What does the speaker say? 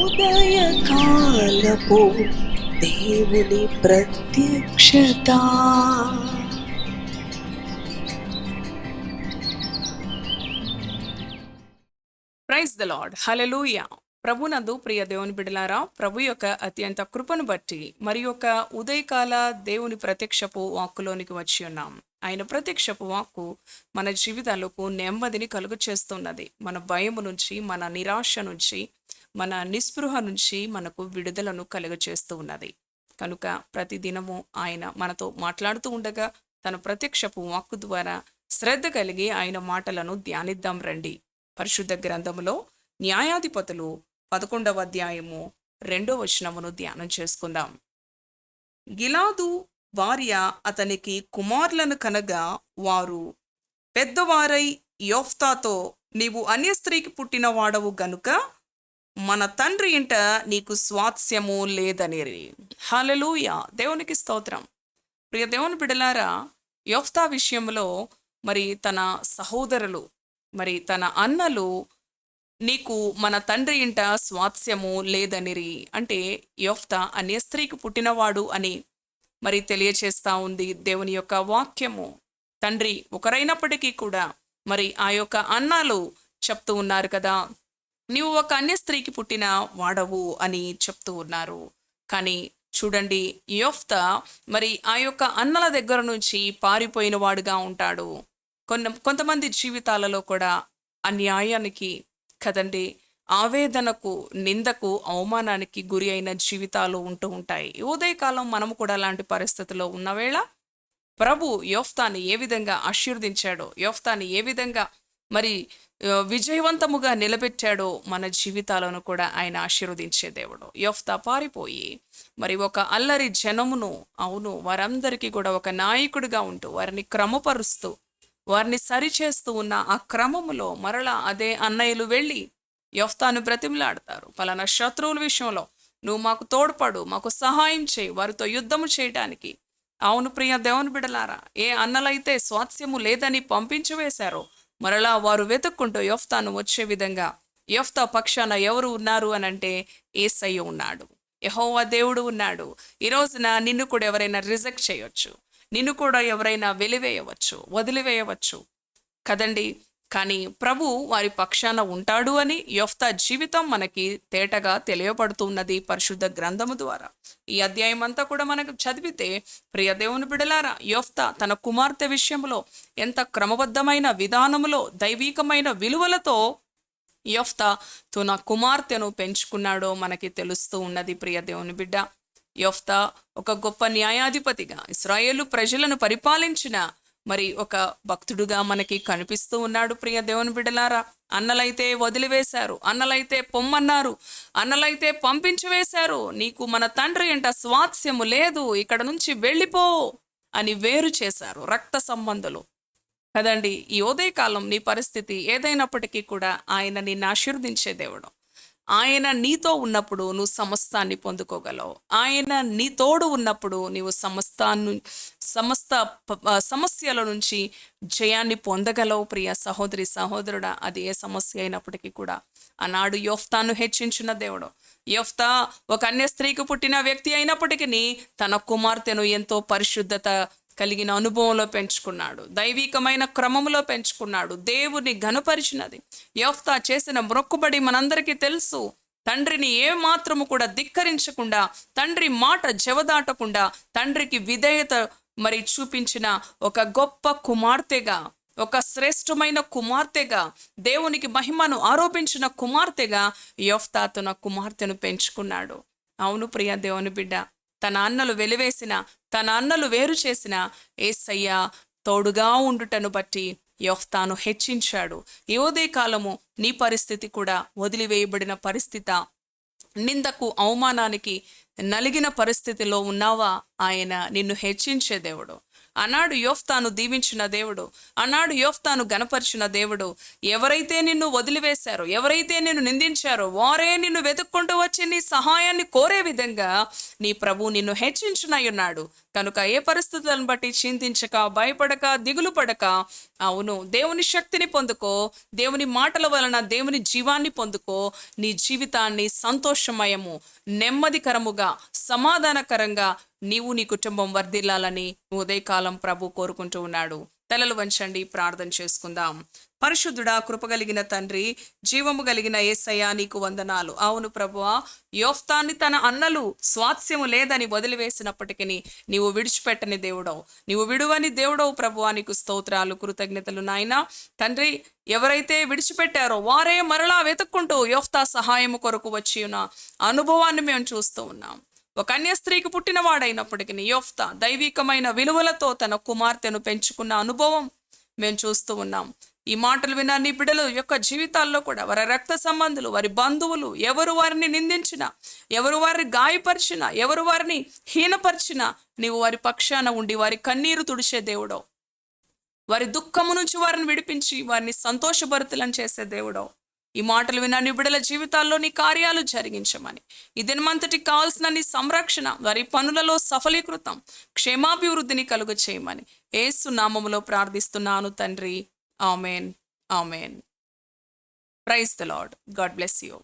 ఉదయకాలపు దేవుని ప్రత్యక్షత. Praise the Lord. హల్లెలూయా. ప్రభునందు ప్రియ దేవుని బిడ్డలారా, ప్రభు యొక్క అత్యంత కృపను బట్టి మరి యొక్క ఉదయకాల దేవుని ప్రత్యక్షపు వాక్కులోనికి వచ్చి ఉన్నాం. ఆయన ప్రత్యక్షపు వాక్కు మన జీవితాలకు నెమ్మదిని కలుగు చేస్తున్నది. మన భయము నుంచి, మన నిరాశ నుంచి, మన నిస్పృహ నుంచి మనకు విడుదలను కలుగచేస్తూ ఉన్నది. కనుక ప్రతిదినము ఆయన మనతో మాట్లాడుతూ ఉండగా తన ప్రత్యక్షపు వాక్కు ద్వారా శ్రద్ధ కలిగి ఆయన మాటలను ధ్యానిద్దాం రండి. పరిశుద్ధ గ్రంథములో న్యాయాధిపతులు 11వ అధ్యాయము 2వ వచనమును ధ్యానం చేసుకుందాం. గిలాదు భార్య అతనికి కుమారులను కనగా వారు పెద్దవారై యోఫ్తాతో, నీవు అన్య స్త్రీకి పుట్టిన వాడవు గనుక మన తండ్రి ఇంట నీకు స్వాస్యము లేదనిరి. హల్లెలూయా. దేవునికి స్తోత్రం. ప్రియ దేవుని బిడ్డలారా, యోఫ్తా విషయంలో మరి తన సహోదరులు మరి తన అన్నలు నీకు మన తండ్రి ఇంట స్వాస్యము లేదనిరి అంటే యోఫ్తా అన్య స్త్రీకి పుట్టినవాడు అని మరి తెలియచేస్తా ఉంది దేవుని యొక్క వాక్యము. తండ్రి ఒకరైనప్పటికీ కూడా మరి ఆ యొక్క అన్నలు చెప్తూ ఉన్నారు కదా, నీవు ఒక అన్య స్త్రీకి పుట్టిన వాడవు అని చెప్తూ ఉన్నారు. కానీ చూడండి, యోఫ్తా మరి ఆ యొక్క అన్నల దగ్గర నుంచి పారిపోయిన వాడుగా ఉంటాడు. కొంతమంది జీవితాలలో కూడా అన్యాయానికి కదండి, ఆవేదనకు, నిందకు, అవమానానికి గురి అయిన జీవితాలు ఉంటూ ఉంటాయి. ఉదయకాలం మనము కూడా అలాంటి పరిస్థితిలో ఉన్నవేళ ప్రభు యోఫ్తాని ఏ విధంగా ఆశీర్వదించాడో, యోఫ్తాని ఏ విధంగా మరి విజయవంతముగా నిలబెట్టాడో మన జీవితాలను కూడా ఆయన ఆశీర్వదించే దేవుడు. యోఫ్తా పారిపోయి మరి ఒక అల్లరి జనమును, అవును వారందరికీ కూడా ఒక నాయకుడిగా ఉంటూ వారిని క్రమపరుస్తూ వారిని సరిచేస్తూ ఉన్న ఆ క్రమములో మరలా అదే అన్నయ్యలు వెళ్ళి యోఫ్తాను బ్రతిమలాడతారు. పలానా శత్రువుల విషయంలో నువ్వు మాకు తోడ్పడు, మాకు సహాయం చేయి, వారితో యుద్ధము చేయటానికి. అవును ప్రియ దేవుని బిడలారా, ఏ అన్నలైతే స్వాస్యము లేదని పంపించి వేశారో మరలా వారు వెతుక్కుంటూ యోఫ్తాను వచ్చే విధంగా యోఫ్తా పక్షాన ఎవరు ఉన్నారు అనంటే యేసయ్య ఉన్నాడు, యెహోవా దేవుడు ఉన్నాడు. ఈ రోజున నిన్ను కూడా ఎవరైనా రిజెక్ట్ చేయొచ్చు, నిన్ను కూడా ఎవరైనా వెలివేయవచ్చు, వదిలివేయవచ్చు కదండి. కానీ ప్రభు వారి పక్షాన ఉంటాడు అని యోఫ్తా జీవితం మనకి తేటగా తెలియపడుతున్నది పరిశుద్ధ గ్రంథము ద్వారా. ఈ అధ్యాయం అంతా కూడా మనకు చదివితే ప్రియ దేవుని బిడలారా, యోఫ్తా తన కుమార్తె విషయంలో ఎంత క్రమబద్ధమైన విధానములో దైవీకమైన విలువలతో యోఫ్తా తన కుమార్తెను పెంచుకున్నాడో మనకి తెలుస్తూ ఉన్నది. ప్రియ దేవుని బిడ్డ, యోఫ్తా ఒక గొప్ప న్యాయాధిపతిగా ఇశ్రాయేలు ప్రజలను పరిపాలించిన మరి ఒక భక్తుడుగా మనకి కనిపిస్తూ ఉన్నాడు. ప్రియ దేవుని బిడ్డలారా, అన్నలైతే వదిలివేశారు, అన్నలైతే పొమ్మన్నారు, అన్నలైతే పంపించి వేశారు, నీకు మన తండ్రి ఇంట స్వాస్యము లేదు, ఇక్కడ నుంచి వెళ్ళిపో అని వేరు చేశారు రక్త సంబంధులు కదండి. ఈ ఉదయకాలం నీ పరిస్థితి ఏదైనప్పటికీ కూడా ఆయన నిన్ను ఆశీర్వదించే దేవుడు. ఆయన నీతో ఉన్నప్పుడు నువ్వు సమస్తాన్ని పొందుకోగలవు. ఆయన నీ తోడు ఉన్నప్పుడు నీవు సమస్త సమస్యల నుంచి జయాన్ని పొందగలవు. ప్రియ సహోదరి సహోదరుడా, అది ఏ సమస్య అయినప్పటికీ కూడా ఆనాడు యోఫ్తాను హెచ్చించిన దేవుడు. యోఫ్తా ఒక అన్య స్త్రీకి పుట్టిన వ్యక్తి అయినప్పటికీ తన కుమార్తెను ఎంతో పరిశుద్ధత కలిగిన అనుభవంలో పెంచుకున్నాడు, దైవికమైన క్రమంలో పెంచుకున్నాడు, దేవుని ఘనపరిచినది. యోఫ్తా చేసిన మొక్కుబడి మనందరికీ తెలుసు. తండ్రిని ఏ మాత్రము కూడా ధిక్కరించకుండా, తండ్రి మాట జవదాటకుండా, తండ్రికి విధేయత మరి చూపించిన ఒక గొప్ప కుమార్తెగా, ఒక శ్రేష్టమైన కుమార్తెగా, దేవునికి మహిమను ఆరోపించిన కుమార్తెగా యోఫ్తా తన కుమార్తెను పెంచుకున్నాడు. అవును ప్రియ దేవుని బిడ్డ, తన అన్నలు వెలివేసిన, తన అన్నలు వేరు చేసిన యేసయ్య తోడుగా ఉండుటను బట్టి యోఫ్తాను హెచ్చించాడు. ఈ ఉదయకాలము నీ పరిస్థితి కూడా వదిలివేయబడిన పరిస్థితి, నిందకు అవమానానికి నలిగిన పరిస్థితిలో ఉన్నావా? ఆయన నిన్ను హెచ్చించే దేవుడు. ఆనాడు యోఫ్తాను దీవించిన దేవుడు, ఆనాడు యోఫ్తాను గనపరిచిన దేవుడు. ఎవరైతే నిన్ను వదిలివేశారో, ఎవరైతే నిన్ను నిందించారో వారే నిన్ను వెతుక్కుంటూ వచ్చి నీ సహాయాన్ని కోరే విధంగా నీ ప్రభు నిన్ను హెచ్చించునై ఉన్నాడు. కనుక ఏ పరిస్థితులను బట్టి చింతించక, భయపడక, దిగులు పడక అవును, దేవుని శక్తిని పొందుకో, దేవుని మాటల వలన దేవుని జీవాన్ని పొందుకో. నీ జీవితాన్ని సంతోషమయము, నెమ్మదికరముగా, సమాధానకరంగా నీవు నీ కుటుంబం వర్ధిల్లాలని ఉదయకాలం ప్రభు కోరుకుంటూ ఉన్నాడు. తలలు వంచండి, ప్రార్థన చేసుకుందాం. పరిశుద్ధుడా, కృపగలిగిన తండ్రి, జీవము కలిగిన యేసయ్యా నీకు వందనాలు. అవును ప్రభువా, యోఫ్తాన్ని తన అన్నలు స్వాస్యము లేదని వదిలివేసినప్పటికీ నీవు విడిచిపెట్టని దేవుడవు, నీవు విడువని దేవుడవు ప్రభువా. నీకు స్తోత్రాలు, కృతజ్ఞతలు నాయనా. తండ్రి, ఎవరైతే విడిచిపెట్టారో వారే మరలా వెతుక్కుంటూ యోఫ్తా సహాయము కొరకు వచ్చి ఉన్న అనుభవాన్ని మేము చూస్తూ ఉన్నాం. ఒక అన్య స్త్రీకి పుట్టినవాడైనప్పటికీ యోఫ్తా దైవికమైన విలువలతో తన కుమార్తెను పెంచుకున్న అనుభవం మేము చూస్తూ ఉన్నాం. ఈ మాటలు విన్న నీ బిడ్డల యొక్క జీవితాల్లో కూడా వారి రక్త సంబంధులు, వారి బంధువులు ఎవరు వారిని నిందించినా, ఎవరు వారిని గాయపరిచినా, ఎవరు వారిని హీనపరిచినా నీవు వారి పక్షాన ఉండి వారి కన్నీరు తుడిచే దేవుడవు, వారి దుఃఖము నుంచి వారిని విడిపించి వారిని సంతోషభరితులను చేసే దేవుడవు. ఈ మాటలు విన్న నీ బిడ్డల జీవితాల్లో నీ కార్యాలు జరిగించమని, ఈ దినమంతటికి కావాల్సిన నీ సంరక్షణ, వారి పనులలో సఫలీకృతం, క్షేమాభివృద్ధిని కలుగ చేయమని యేసు నామములో ప్రార్థిస్తున్నాను తండ్రి. Amen, amen. Praise the Lord. God bless you.